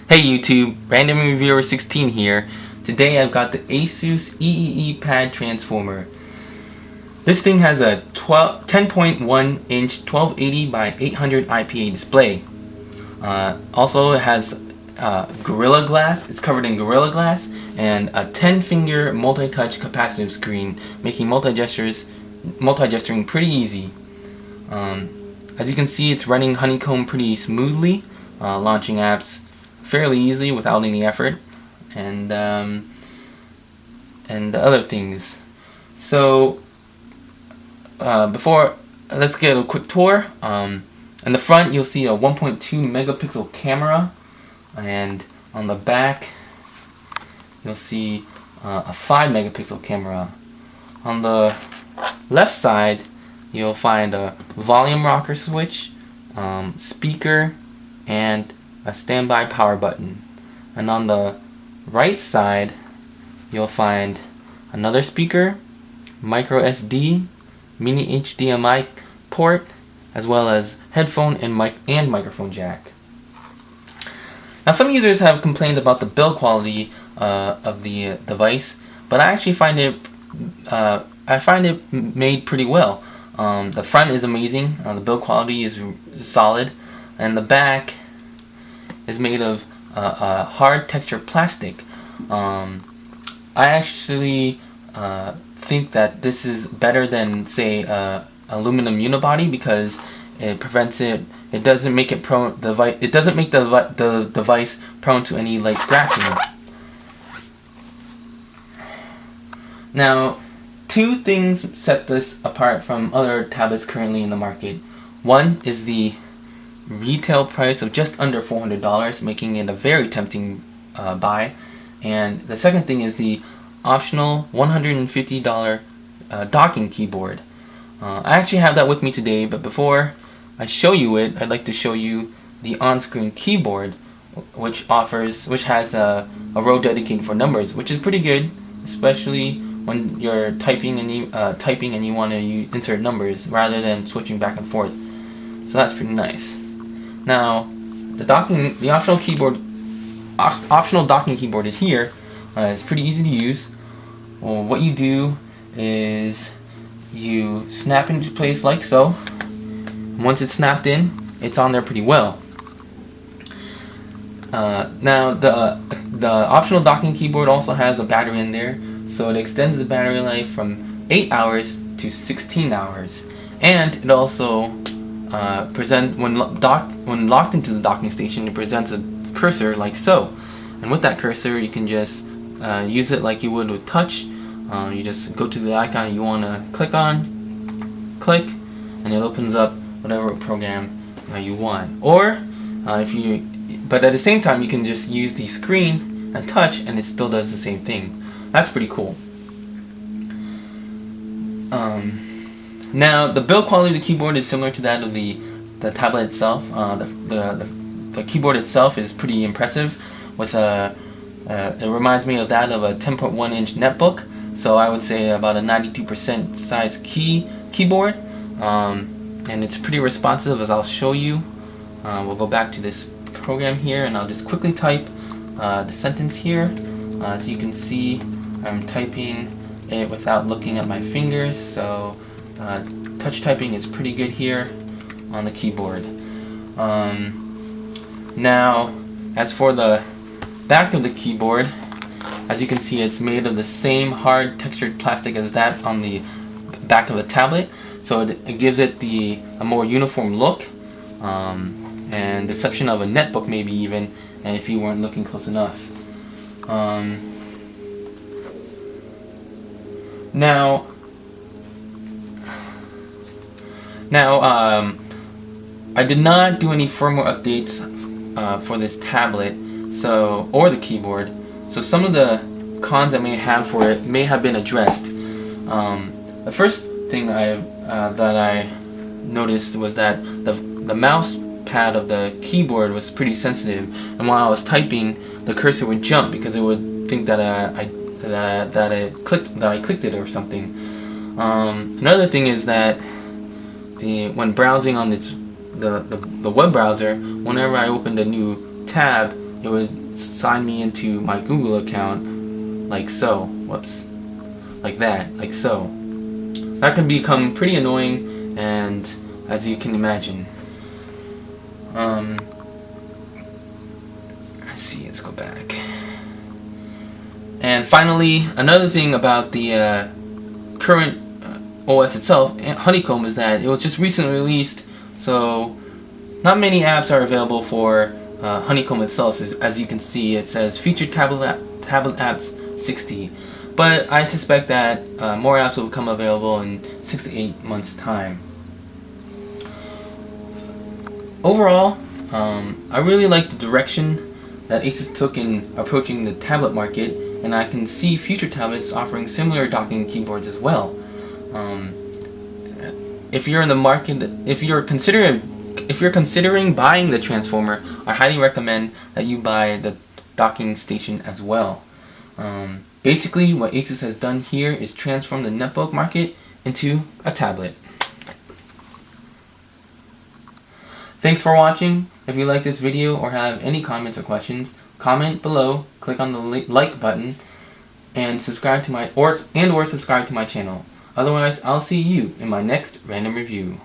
Hey YouTube, Random Reviewer 16 here. Today I've got the Asus Eee Pad Transformer. This thing has a 10.1 inch 1280 by 800 IPA display. Also it has Gorilla Glass. It's covered in Gorilla Glass and a 10-finger multi-touch capacitive screen, making multi-gesturing pretty easy. As you can see, it's running Honeycomb pretty smoothly, launching apps fairly easily without any effort, and other things. So let's get a quick tour. In the front you'll see a 1.2 megapixel camera, and on the back you'll see a 5 megapixel camera. On the left side you'll find a volume rocker switch, speaker, and a standby power button. And on the right side you'll find another speaker, microSD, mini HDMI port, as well as headphone and microphone jack. Now, some users have complained about the build quality of the device, but I actually find it made pretty well. The front is amazing, the build quality is solid, and the back is made of hard texture plastic. I actually think that this is better than, say, aluminum unibody, because it prevents it. It doesn't make it prone. It doesn't make the device prone to any light scratching. Now, two things set this apart from other tablets currently in the market. One is the retail price of just under $400, making it a very tempting buy. And the second thing is the optional $150 docking keyboard. I actually have that with me today, but before I show you it, I'd like to show you the on-screen keyboard, which has a row dedicated for numbers, which is pretty good, especially when you're typing and you want to insert numbers rather than switching back and forth. So that's pretty nice. Now, the optional docking keyboard is here. It's pretty easy to use. Well, what you do is you snap into place like so. Once it's snapped in, it's on there pretty well. Now, the optional docking keyboard also has a battery in there, so it extends the battery life from 8 hours to 16 hours. And it also when locked into the docking station, it presents a cursor like so. And with that cursor, you can just use it like you would with touch. You just go to the icon you want to click, and it opens up whatever program you want. Or but at the same time, you can just use the screen and touch, and it still does the same thing. That's pretty cool. Now, the build quality of the keyboard is similar to that of the tablet itself. The keyboard itself is pretty impressive. It reminds me of that of a 10.1 inch netbook. So I would say about a 92% size keyboard. And it's pretty responsive, as I'll show you. We'll go back to this program here, and I'll just quickly type the sentence here. So you can see I'm typing it without looking at my fingers, so touch typing is pretty good here on the keyboard. Now, as for the back of the keyboard, as you can see, it's made of the same hard textured plastic as that on the back of the tablet, so it gives it a more uniform look, and deception of a netbook maybe even, if you weren't looking close enough. I did not do any firmware updates for this tablet, or the keyboard, so some of the cons I may have for it may have been addressed. The first thing that I noticed was that the mouse pad of the keyboard was pretty sensitive, and while I was typing, the cursor would jump because it would think that I clicked it or something. Another thing is that when browsing on the web browser, whenever I opened a new tab it would sign me into my Google account like so. Whoops. Like that. Like so. That can become pretty annoying, and as you can imagine. Let's see, let's go back. And finally, another thing about the current OS itself, Honeycomb, is that it was just recently released, so not many apps are available for Honeycomb itself. As you can see, it says featured tablet apps 60, but I suspect that more apps will become available in 6 to 8 months time. Overall, I really like the direction that Asus took in approaching the tablet market, and I can see future tablets offering similar docking keyboards as well. If you're in the market, if you're considering buying the Transformer, I highly recommend that you buy the docking station as well. Basically, what Asus has done here is transform the netbook market into a tablet. Thanks for watching. If you like this video or have any comments or questions, comment below, click on the like button, and subscribe to my or subscribe to my channel. Otherwise, I'll see you in my next random review.